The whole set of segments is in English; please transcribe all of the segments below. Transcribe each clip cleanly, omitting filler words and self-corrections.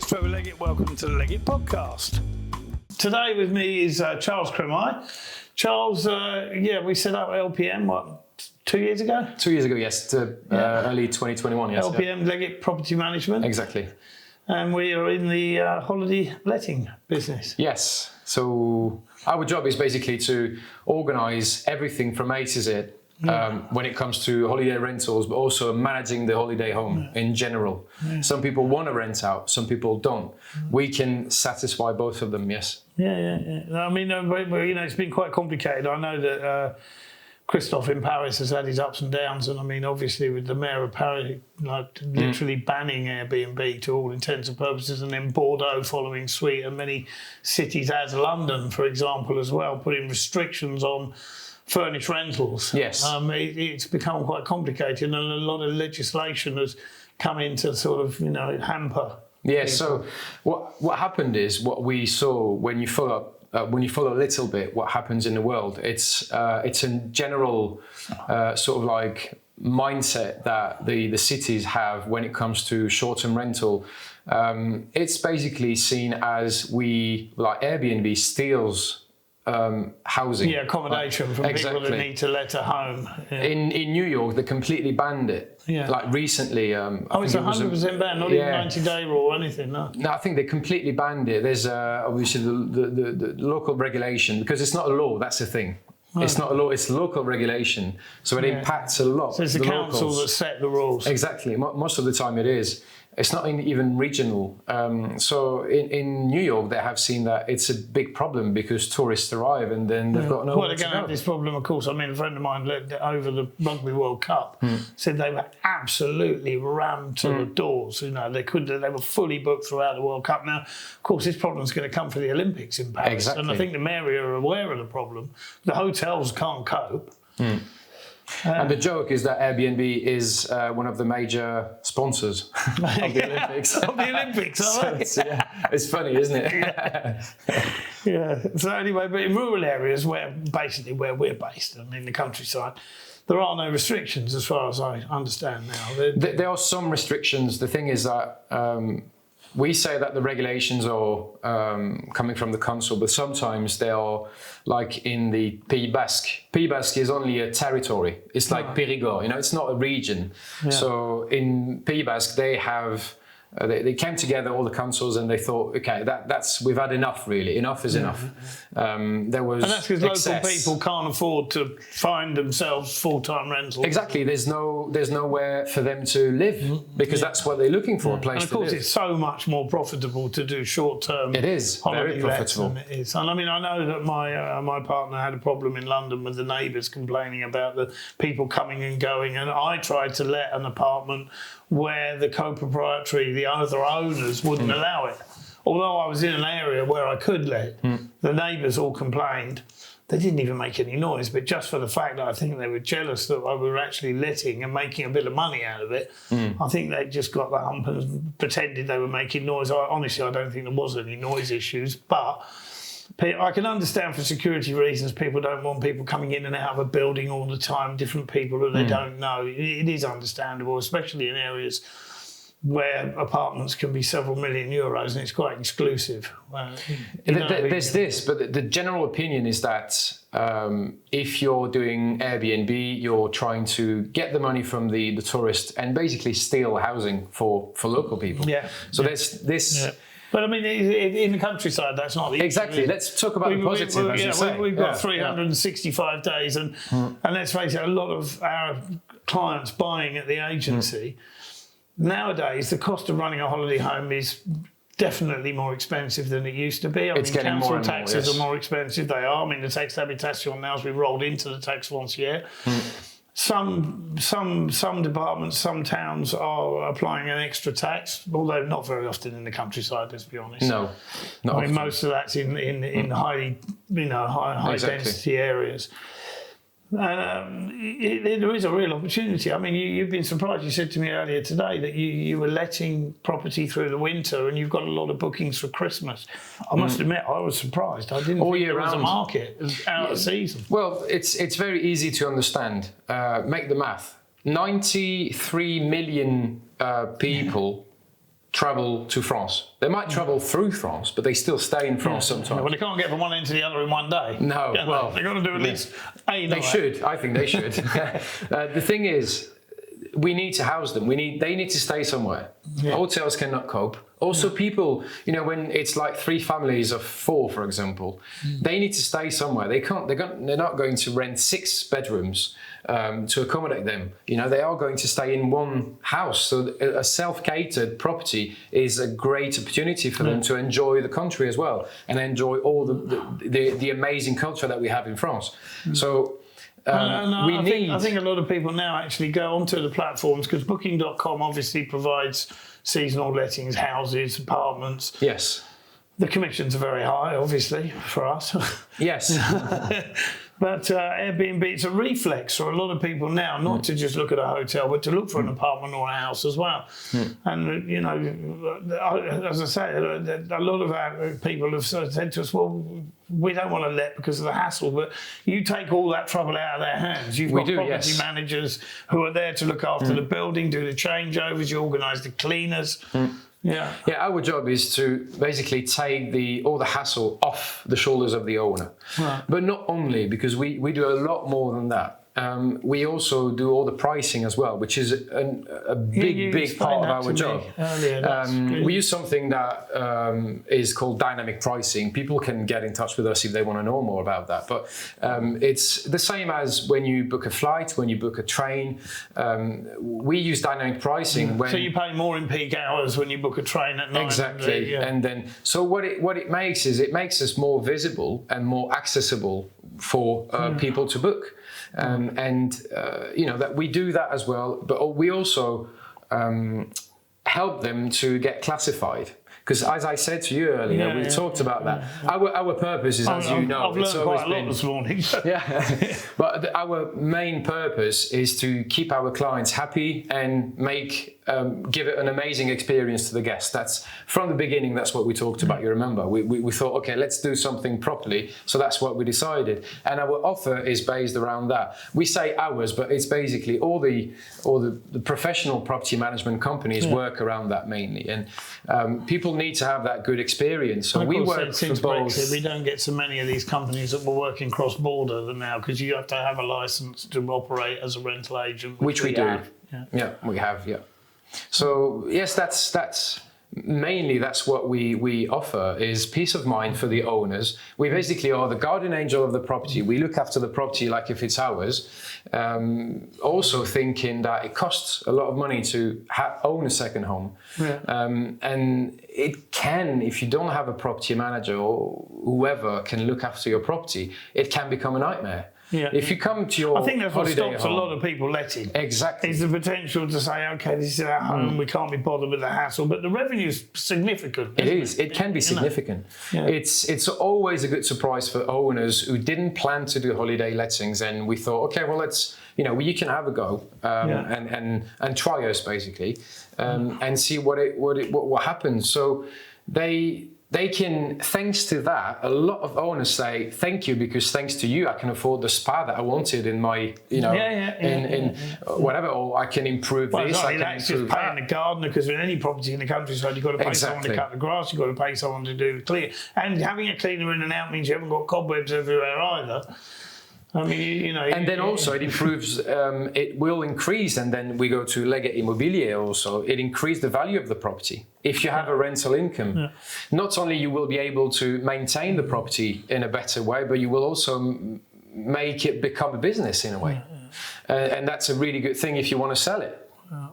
it's Trevor Leggett. Welcome to the Leggett podcast. Today with me is Charles Cramailh. Charles, we set up LPM, 2 years ago? 2 years ago, yes, early 2021, yes. LPM, Leggett Property Management. Exactly. And we are in the holiday letting business. Yes, so our job is basically to organise everything from A to Z when it comes to holiday rentals, but also managing the holiday home in general. Yeah. Some people want to rent out, some people don't. We can satisfy both of them, yes. Yeah. I mean, it's been quite complicated. I know that Christophe in Paris has had his ups and downs, and I mean, obviously, with the mayor of Paris literally banning Airbnb to all intents and purposes, and then Bordeaux following suit, and many cities, as London, for example, as well, putting restrictions on furnished rentals. Yes. It's become quite complicated, and a lot of legislation has come in to sort of, hamper. Yeah. So what happened is what we saw when you follow a little bit what happens in the world. It's a general sort of like mindset that the cities have when it comes to short-term rental. It's basically seen as Airbnb steals housing. Yeah, accommodation from people that need to let a home. Yeah. In New York, they completely banned it. Yeah. Like recently. It's 100% banned, not even 90-day rule or anything, no? No, I think they completely banned it. There's obviously the local regulation, because it's not a law, that's the thing. Oh. It's not a law, it's local regulation. So it impacts a lot. So it's the council that set the rules. Exactly. Most of the time it is. It's not even regional. So in New York, they have seen that it's a big problem because tourists arrive and then they've got no. Well, they're going to have this problem, of course. I mean, a friend of mine over the Rugby World Cup said they were absolutely rammed to the doors. They were fully booked throughout the World Cup. Now, of course, this problem's going to come for the Olympics in Paris, exactly. And I think the mayor are aware of the problem. The hotels can't cope. And the joke is that Airbnb is one of the major sponsors of the Olympics. Of the Olympics, it's funny, isn't it? Yeah. So anyway, but in rural areas where we're based, and in the countryside, there are no restrictions as far as I understand now. There are some restrictions. The thing is that we say that the regulations are coming from the council, but sometimes they are like in the Pays Basque. Pays Basque is only a territory. It's like Périgord, it's not a region. Yeah. So in Pays Basque, they have they came together, all the councils, and they thought, okay, we've had enough. Really, enough is enough. There was, and that's because local people can't afford to find themselves full-time rentals. Exactly, there's nowhere for them to live because that's what they're looking for, a place to live. And of course, it's so much more profitable to do short-term. It is very profitable. Than it is. And I mean, I know that my partner had a problem in London with the neighbours complaining about the people coming and going, and I tried to let an apartment where the co-proprietary, the other owners, wouldn't allow it. Although I was in an area where I could let, the neighbours all complained. They didn't even make any noise, but just for the fact that I think they were jealous that I were actually letting and making a bit of money out of it, I think they just got the hump and pretended they were making noise. Honestly, I don't think there was any noise issues, but I can understand for security reasons people don't want people coming in and out of a building all the time, different people that they don't know. It is understandable, especially in areas where apartments can be several million euros and it's quite exclusive. There's this, but the general opinion is that if you're doing Airbnb, you're trying to get the money from the tourists and basically steal housing for local people. Yeah. So there's this... Yeah. But I mean, in the countryside, that's not the issue. Exactly. Let's talk about the positive, as you say. We've got 365 days, and let's face it, a lot of our clients buying at the agency, nowadays, the cost of running a holiday home is definitely more expensive than it used to be. I mean, council taxes are more expensive. They are. I mean, the taxe d'habitation now has been rolled into the taxe foncière. Some departments, some towns are applying an extra tax, although not very often in the countryside, let's be honest. No, not often. Most of that's in high density areas. There is a real opportunity. I mean, you've been surprised. You said to me earlier today that you were letting property through the winter and you've got a lot of bookings for Christmas. I must admit, I was surprised. I didn't think there was a market out of season. Well, it's very easy to understand. Make the math. 93 million people travel to France. They might travel through France, but they still stay in France sometimes. Well, they can't get from one end to the other in one day. No, well, they've got to do at least a night. They should. I think they should. The thing is, we need to house them. They need to stay somewhere. Hotels cannot cope. Also, people, when it's like 3 families of 4, for example, they need to stay somewhere. They're not going to rent 6 bedrooms to accommodate them. They are going to stay in one house. So a self-catered property is a great opportunity for them to enjoy the country as well and enjoy all the amazing culture that we have in France. So. I think a lot of people now actually go onto the platforms because Booking.com obviously provides seasonal lettings, houses, apartments. Yes. The commissions are very high, obviously, for us. Yes. But Airbnb, it's a reflex for a lot of people now, not to just look at a hotel, but to look for an apartment or a house as well. And, as I say, a lot of our people have said to us, well, we don't want to let because of the hassle, but you take all that trouble out of their hands. You've got property managers who are there to look after the building, do the changeovers, you organise the cleaners. Yeah. Our job is to basically take all the hassle off the shoulders of the owner. Right. But not only, because we do a lot more than that. We also do all the pricing as well, which is a big part of our job. We use something that is called dynamic pricing. People can get in touch with us if they want to know more about that. But it's the same as when you book a flight, when you book a train. We use dynamic pricing. So you pay more in peak hours when you book a train at night. Exactly. And then, so what it makes is it makes us more visible and more accessible for people to book. That we do that as well, but we also help them to get classified. Because as I said to you earlier, we talked about that. Our purpose is, as you know, I've learned quite a lot this morning. But our main purpose is to keep our clients happy and give it an amazing experience to the guests. That's from the beginning. That's what we talked about. You remember? We thought, okay, let's do something properly. So that's what we decided, and our offer is based around that. We say ours, but it's basically all the professional property management companies work around that mainly, and people need to have that good experience. So we work since for both. Brexit, we don't get so many of these companies that were working cross-border now because you have to have a license to operate as a rental agent, which we do. Yeah, we have. Yeah. So yes, that's mainly what we offer is peace of mind for the owners. We basically are the guardian angel of the property. We look after the property like if it's ours. Also thinking that it costs a lot of money to own a second home. And it can, if you don't have a property manager or whoever can look after your property, it can become a nightmare. If you come to your I think that's what stops home, a lot of people letting. Exactly. Is the potential to say, okay, this is our home, we can't be bothered with the hassle, but the revenue is significant. It is. It can be significant. It's always a good surprise for owners who didn't plan to do holiday lettings, and we thought, okay, well, let's, you can have a go and try us basically, and see what happens. So they can, thanks to that, a lot of owners say, thank you, because thanks to you, I can afford the spa that I wanted in my, whatever, or I can improve this, I can that's improve just paying the gardener, because with any property in the countryside, you've got to pay someone to cut the grass, you've got to pay someone to do the clear. And having a cleaner in and out means you haven't got cobwebs everywhere either. I mean, and then also it improves, it will increase, and then we go to Leggett Immobilier also, it increased the value of the property. If you have a rental income, not only you will be able to maintain the property in a better way, but you will also make it become a business in a way. And that's a really good thing if you want to sell it.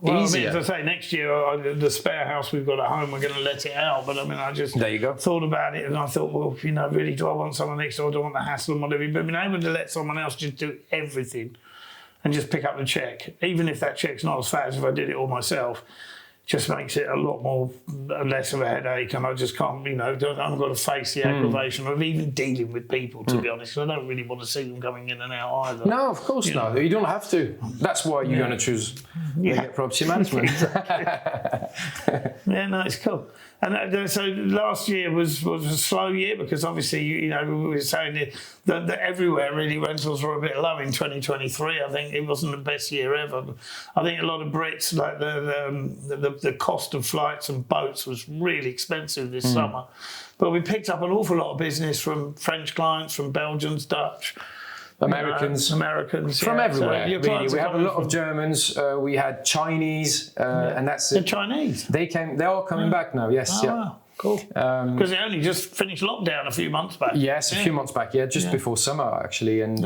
Well, as I say, next year, the spare house we've got at home, we're going to let it out. But I just there you go. Thought about it, and I thought, well, really, do I want someone next door? Do I want the hassle and whatever? But being able to let someone else just do everything and just pick up the check, even if that check's not as fat as if I did it all myself, just makes it a lot more less of a headache, and I just can't, I haven't got to face the aggravation of even dealing with people, to be honest. I don't really want to see them coming in and out either. No, of course not. You don't have to. That's why you're going to choose Leggett Property Management. Yeah, no, it's cool. And so last year was a slow year because obviously, we were saying that everywhere really rentals were a bit low in 2023. I think it wasn't the best year ever. I think a lot of Brits, like the cost of flights and boats was really expensive this summer. But we picked up an awful lot of business from French clients, from Belgians, Dutch, Americans from everywhere. So really, we have a lot of Germans. We had Chinese, and that's the it. Chinese. They're all coming back now. Yes, yeah. Wow, cool. Because they only just finished lockdown a few months back. Yes, a few months back. Yeah, just before summer actually, and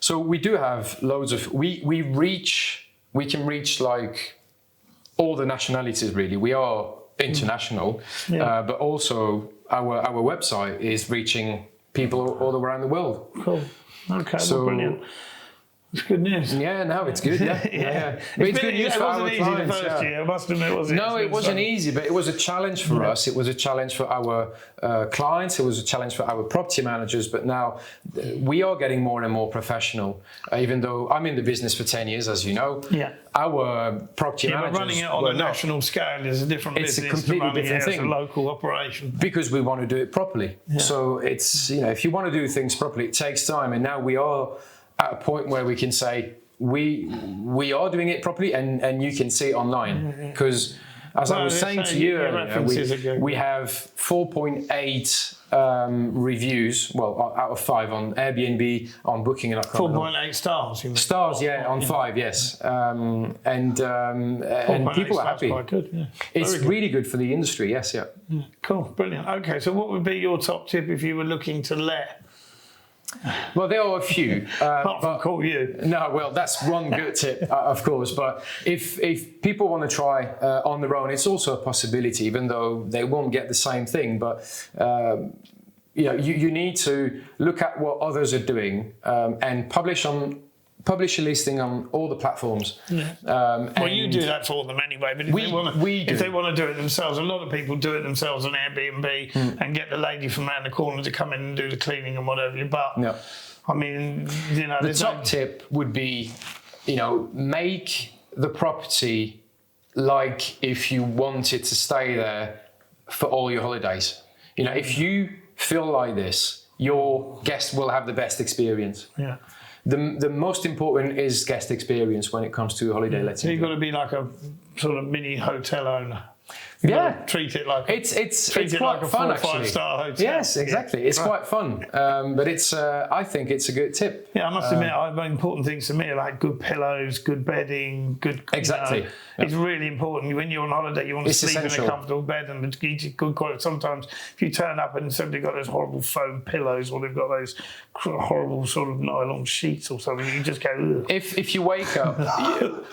So we do have loads of. We can reach like all the nationalities. Really, we are international, but also our website is reaching people all around the world. Cool. Okay, So, well, brilliant. It's good news. Yeah, no, it's good. Yeah. But it's good news for our clients. It wasn't easy the first year, I must admit, was it? No, it wasn't easy, but it was a challenge for us. It was a challenge for our clients. It was a challenge for our property managers. But now we are getting more and more professional. Even though I'm in the business for 10 years, as you know. Yeah. Our property managers. But running it on a national scale is a different business. It's a completely different thing. It's a local operation. Because we want to do it properly. Yeah. So it's, if you want to do things properly, it takes time. And now we are at a point where we can say we are doing it properly, and you can see it online. Because as I was saying to you earlier, we have 4.8 reviews, well, out of 5 on Airbnb, on Booking.com. 4.8 stars, you mean? Stars, on 5, yes. And people are happy. Quite good, yeah. It's really good for the industry, yes, yeah. Cool, brilliant. Okay, so what would be your top tip if you were looking to let? Well, there are a few. Apart from call you. No, well, that's one good tip, of course. But if people want to try on their own, it's also a possibility, even though they won't get the same thing. But you need to look at what others are doing and publish a listing on all the platforms. Yeah. Well, you do that for them anyway, but if they want to do it themselves, a lot of people do it themselves on Airbnb and get the lady from around the corner to come in and do the cleaning and whatever. But I mean, the top tip would be, make the property like if you wanted to stay there for all your holidays. If you feel like this, your guests will have the best experience. Yeah. The most important is guest experience when it comes to holiday letting. So you've got to be like a sort of mini hotel owner. Treat it like it's quite like a fun, 4 or 5 star hotel. Yes, exactly. It's quite fun, but it's I think it's a good tip. Yeah, I must admit, important things to me are like good pillows, good bedding, good. Exactly. It's really important. When you're on holiday, you want to sleep essential. in a comfortable bed and eat good quality. Sometimes if you turn up and somebody's got those horrible foam pillows or they've got those horrible sort of nylon sheets or something, you just go. Ugh. If you wake up,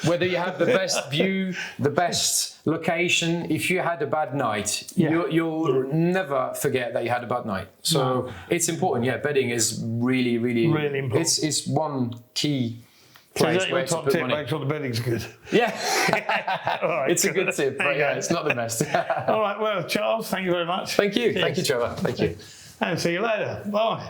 whether you have the best view, the best location, if you had a bad night, you'll never forget that you had a bad night. So it's important. Yeah, bedding is really, really, really important. It's one key place so your top tip, make sure the bedding's good. Yeah. Right, it's a good tip, but it's not the best. All right, well, Charles, thank you very much. Thank you. Cheers. Thank you, Trevor. Thank you. And see you later. Bye.